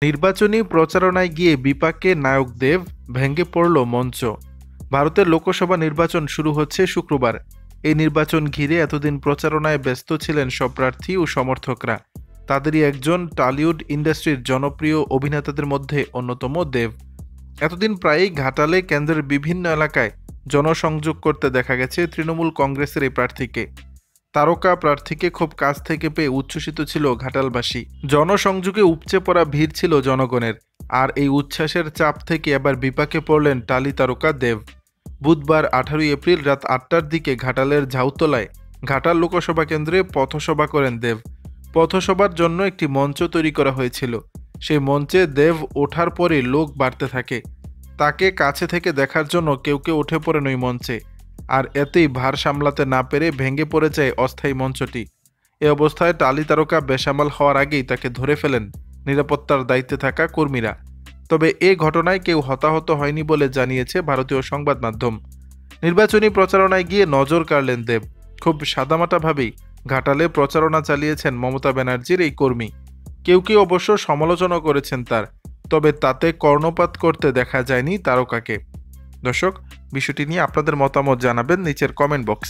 নির্বাচনী প্রচারণায় গিয়ে বিপাকে নায়ক দেব, ভেঙে পড়ল মঞ্চ। ভারতের লোকসভা নির্বাচন শুরু হচ্ছে শুক্রবার। এই নির্বাচন ঘিরে এতদিন প্রচারণায় ব্যস্ত ছিলেন সব প্রার্থী ও সমর্থকরা। তাদেরই একজন টলিউড ইন্ডাস্ট্রির জনপ্রিয় অভিনেতাদের মধ্যে অন্যতম দেব। এতদিন প্রায়ই ঘাটালে কেন্দ্রের বিভিন্ন এলাকায় জনসংযোগ করতে দেখা গেছে তৃণমূল কংগ্রেসের এই প্রার্থীকে। তারকা প্রার্থীকে খুব কাছ থেকে পেয়ে উচ্ছ্বসিত ছিল ঘাটালবাসী। জনসংযোগে উপচে পড়া ভিড় ছিল জনগণের। আর এই উচ্ছ্বাসের চাপ থেকে এবার বিপাকে পড়লেন টালি তারকা দেব। বুধবার 18 এপ্রিল রাত 8টার দিকে ঘাটালের ঝাউতলায় ঘাটাল লোকসভা কেন্দ্রে পথসভা করেন দেব। পথসভার জন্য একটি মঞ্চ তৈরি করা হয়েছিল। সেই মঞ্চে দেব ওঠার পরে লোক বাড়তে থাকে। তাকে কাছে থেকে দেখার জন্য কেউ কেউ উঠে পড়েন ওই মঞ্চে। আর এতেই ভার সামলাতে না পেরে ভেঙে পড়ে যায় অস্থায়ী মঞ্চটি। এ অবস্থায় টালি তারকা বেসামাল হওয়ার আগেই তাকে ধরে ফেলেন নিরাপত্তার দায়িত্বে থাকা কর্মীরা। তবে এ ঘটনায় কেউ হতাহত হয়নি বলে জানিয়েছে ভারতীয় সংবাদ মাধ্যম। নির্বাচনী প্রচারণায় গিয়ে নজর কাড়লেন দেব। খুব সাদামাটাভাবেই ঘাটালে প্রচারণা চালিয়েছেন মমতা ব্যানার্জির এই কর্মী। কেউ কেউ অবশ্য সমালোচনা করেছেন তার, তবে তাতে কর্ণপাত করতে দেখা যায়নি তারকাকে। দর্শক, বিষয়টি নিয়ে আপনাদের মতামত জানাবেন নিচের কমেন্ট বক্স।